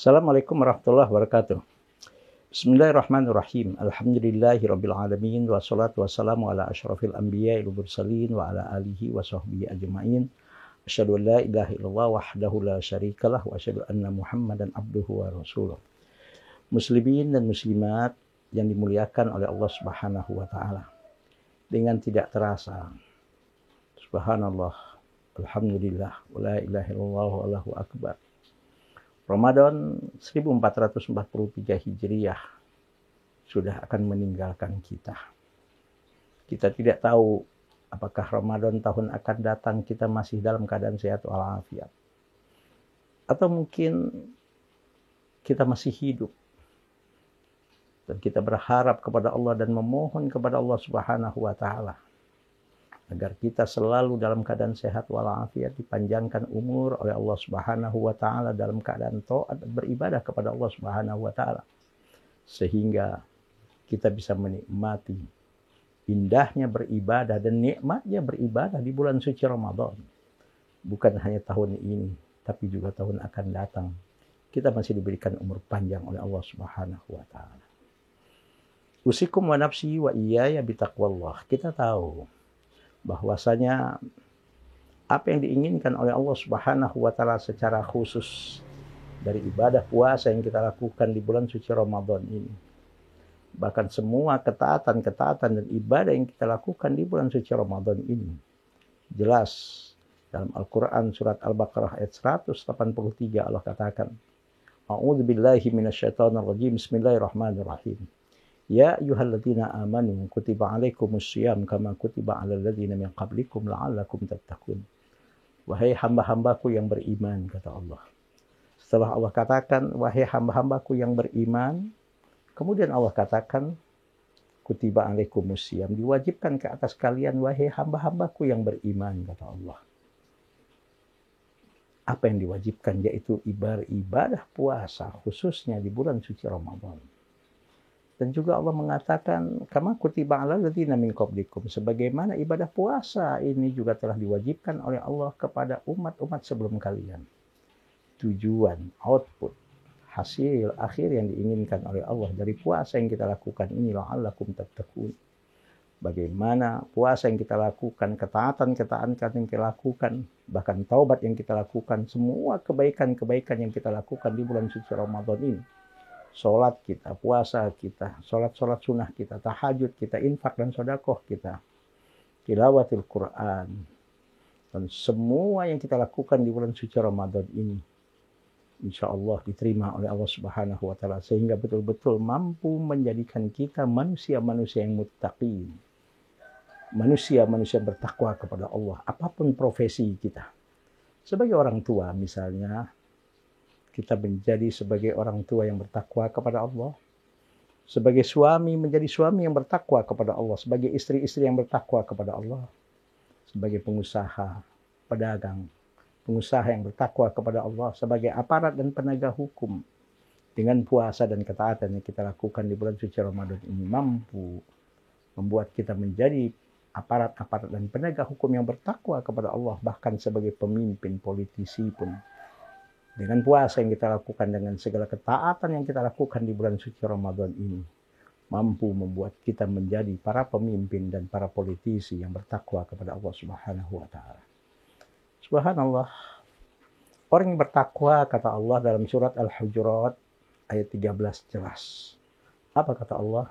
Assalamualaikum warahmatullahi wabarakatuh. Bismillahirrahmanirrahim. Alhamdulillahirabbil alamin wassalatu wassalamu ala asyrafil anbiya'i wal mursalin wa ala alihi wa sahbihi ajmain. Asyhadu an la ilaha illallah wahdahu la syarikalah wa asyhadu anna Muhammadan abduhu wa rasuluh. Muslimin dan muslimat yang dimuliakan oleh Allah Subhanahu wa taala. Dengan tidak terasa, subhanallah, alhamdulillah, wa la ilaha illallah wallahu akbar. Ramadan 1443 Hijriah sudah akan meninggalkan kita. Kita tidak tahu apakah Ramadan tahun akan datang kita masih dalam keadaan sehat walafiat. Atau mungkin kita masih hidup. Dan kita berharap kepada Allah dan memohon kepada Allah Subhanahu wa taala agar kita selalu dalam keadaan sehat walafiat, dipanjangkan umur oleh Allah Subhanahu wa taala dalam keadaan taat dan beribadah kepada Allah Subhanahu wa taala, sehingga kita bisa menikmati indahnya beribadah dan nikmatnya beribadah di bulan suci Ramadan. Bukan hanya tahun ini, tapi juga tahun akan datang. Kita masih diberikan umur panjang oleh Allah Subhanahu wa taala. Usikum wa nafsi wa iyaya bitaqwallah. Kita tahu bahwasanya apa yang diinginkan oleh Allah Subhanahu wa taala secara khusus dari ibadah puasa yang kita lakukan di bulan suci Ramadan ini, bahkan semua ketaatan dan ibadah yang kita lakukan di bulan suci Ramadan ini, jelas dalam Al-Quran surat Al-Baqarah ayat 183 Allah katakan, A'udzubillahi minasyaitonirrajim, Bismillahirrahmanirrahim. Ya ayyuhalladzina amanu kutiba alaikumussyiyam kama kutiba alal ladzina min qablikum la'allakum tattaqun. Wahai hamba-hambaku yang beriman, kata Allah. Setelah Allah katakan wahai hamba-hambaku yang beriman, kemudian Allah katakan kutiba alaikumussyiyam, diwajibkan ke atas kalian wahai hamba-hambaku yang beriman, kata Allah. Apa yang diwajibkan, yaitu ibadah puasa khususnya di bulan suci Ramadan. Dan juga Allah mengatakan, kama kutiba alal ladzina min qablikum, sebagaimana ibadah puasa ini juga telah diwajibkan oleh Allah kepada umat-umat sebelum kalian. Tujuan, output, hasil akhir yang diinginkan oleh Allah dari puasa yang kita lakukan ini, la'allakum tattaqun. Bagaimana puasa yang kita lakukan, ketaatan yang kita lakukan, bahkan taubat yang kita lakukan, semua kebaikan-kebaikan yang kita lakukan di bulan suci Ramadan ini. Sholat kita, puasa kita, sholat sunnah kita, tahajud kita, infak dan sedekah kita, tilawatil Quran, dan semua yang kita lakukan di bulan suci Ramadan ini, insya Allah diterima oleh Allah Subhanahu wa taala, sehingga betul-betul mampu menjadikan kita manusia-manusia yang muttaqin, manusia-manusia bertakwa kepada Allah, apapun profesi kita. Sebagai orang tua misalnya, kita menjadi sebagai orang tua yang bertakwa kepada Allah. Sebagai suami menjadi suami yang bertakwa kepada Allah. Sebagai istri-istri yang bertakwa kepada Allah. Sebagai pengusaha, pedagang, pengusaha yang bertakwa kepada Allah. Sebagai aparat dan penegak hukum. Dengan puasa dan ketaatan yang kita lakukan di bulan suci Ramadan ini, mampu membuat kita menjadi aparat-aparat dan penegak hukum yang bertakwa kepada Allah. Bahkan sebagai pemimpin, politisi pun. Dengan puasa yang kita lakukan, dengan segala ketaatan yang kita lakukan di bulan suci Ramadan ini, mampu membuat kita menjadi para pemimpin dan para politisi yang bertakwa kepada Allah Subhanahu wa taala. Subhanallah. Orang yang bertakwa, kata Allah dalam surat Al-Hujurat ayat 13 jelas. Apa kata Allah?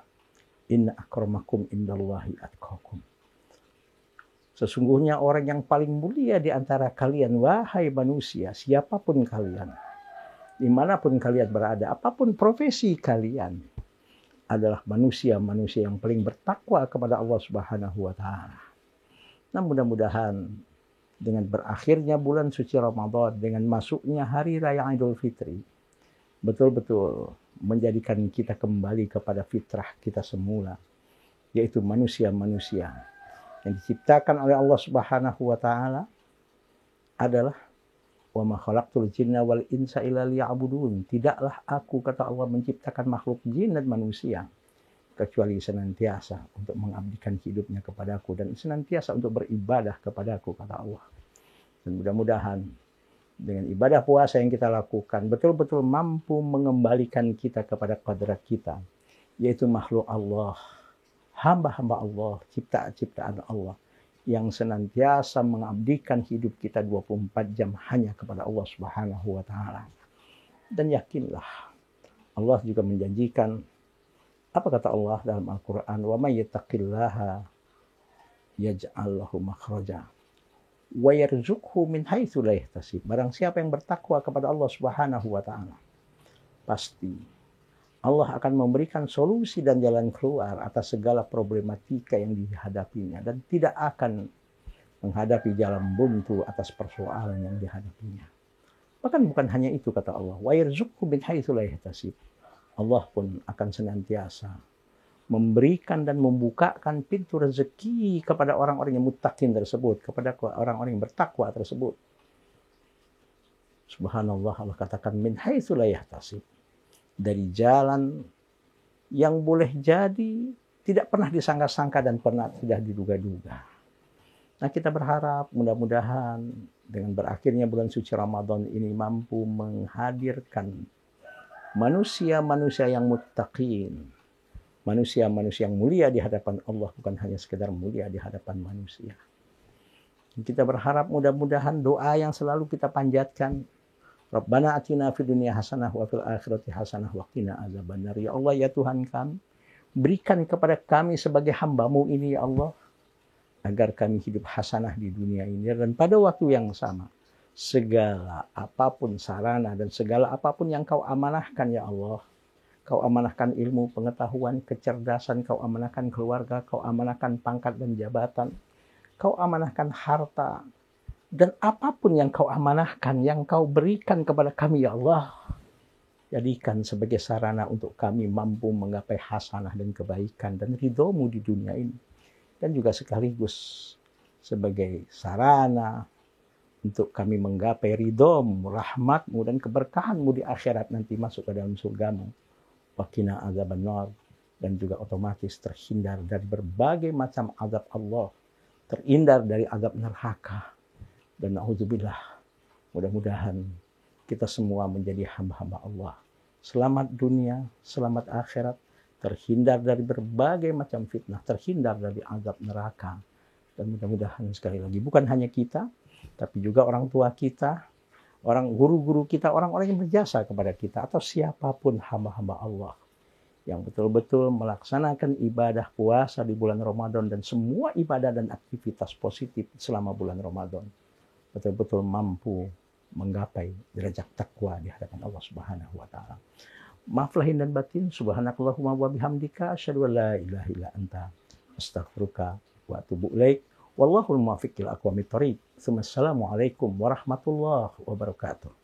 Inna akramakum indallahi atqakum. Sesungguhnya orang yang paling mulia di antara kalian, wahai manusia, siapapun kalian, dimanapun kalian berada, apapun profesi kalian, adalah manusia-manusia yang paling bertakwa kepada Allah Subhanahu wa taala. Nah, mudah-mudahan dengan berakhirnya bulan suci Ramadan, dengan masuknya hari raya Idul Fitri, betul-betul menjadikan kita kembali kepada fitrah kita semula, yaitu manusia-manusia yang diciptakan oleh Allah Subhanahu wa taala adalah wa ma khalaqtul jinna wal insa illa liya'budun. Tidaklah aku, kata Allah, menciptakan makhluk jin dan manusia kecuali senantiasa untuk mengabdikan hidupnya kepadaku dan senantiasa untuk beribadah kepadaku, kata Allah. Dan mudah-mudahan dengan ibadah puasa yang kita lakukan betul-betul mampu mengembalikan kita kepada kodrat kita, yaitu makhluk Allah, hamba-hamba Allah, ciptaan Allah yang senantiasa mengabdikan hidup kita 24 jam hanya kepada Allah Subhanahu wa taala. Dan yakinlah Allah juga menjanjikan, apa kata Allah dalam Al-Qur'an, wa may yattaqillaha yaj'al lahu makhraja wa yarzuqhu min haitsu la yahtasib. Barang siapa yang bertakwa kepada Allah Subhanahu wa taala, pasti Allah akan memberikan solusi dan jalan keluar atas segala problematika yang dihadapinya, dan tidak akan menghadapi jalan buntu atas persoalan yang dihadapinya. Bahkan bukan hanya itu, kata Allah, wa yarzuqhu min haitsu la yahtasib. Allah pun akan senantiasa memberikan dan membukakan pintu rezeki kepada orang-orang yang muttaqin tersebut, kepada orang-orang yang bertakwa tersebut. Subhanallah, Allah katakan min haitsu la yahtasib, dari jalan yang boleh jadi tidak pernah disangka-sangka dan pernah tidak diduga-duga. Nah, kita berharap mudah-mudahan dengan berakhirnya bulan suci Ramadan ini mampu menghadirkan manusia-manusia yang muttaqin, manusia-manusia yang mulia di hadapan Allah, bukan hanya sekedar mulia di hadapan manusia. Kita berharap mudah-mudahan doa yang selalu kita panjatkan, Rabbana atina fid dunya hasanah wa fil akhirati hasanah wa qina azabannar. Ya Allah, ya Tuhan kami, berikan kepada kami sebagai hamba-Mu ini, ya Allah, agar kami hidup hasanah di dunia ini, dan pada waktu yang sama segala apapun sarana dan segala apapun yang Kau amanahkan, ya Allah, Kau amanahkan ilmu, pengetahuan, kecerdasan, Kau amanahkan keluarga, Kau amanahkan pangkat dan jabatan, Kau amanahkan harta, dan apapun yang Kau amanahkan, yang Kau berikan kepada kami, ya Allah, jadikan sebagai sarana untuk kami mampu menggapai hasanah dan kebaikan dan ridho-Mu di dunia ini, dan juga sekaligus sebagai sarana untuk kami menggapai ridho-Mu, rahmat-Mu, dan keberkahan-Mu di akhirat nanti, masuk ke dalam surga-Mu, waqina azabannar, dan juga otomatis terhindar dari berbagai macam azab Allah, terhindar dari azab neraka. Dan na'udzubillah, mudah-mudahan kita semua menjadi hamba-hamba Allah, selamat dunia, selamat akhirat, terhindar dari berbagai macam fitnah, terhindar dari azab neraka. Dan mudah-mudahan sekali lagi, bukan hanya kita, tapi juga orang tua kita, orang guru-guru kita, orang-orang yang berjasa kepada kita, atau siapapun hamba-hamba Allah yang betul-betul melaksanakan ibadah puasa di bulan Ramadan dan semua ibadah dan aktivitas positif selama bulan Ramadan, betul-betul mampu menggapai derajat takwa di hadapan Allah Subhanahu wa taala. Maaf lahir dan batin, subhanakallahumma wa bihamdika, asyhadu an la ilaha illa anta, astaghfiruka wa atubu ilaik. Wallahul muwaffiq ila aqwamit thoriq. Assalamualaikum warahmatullahi wabarakatuh.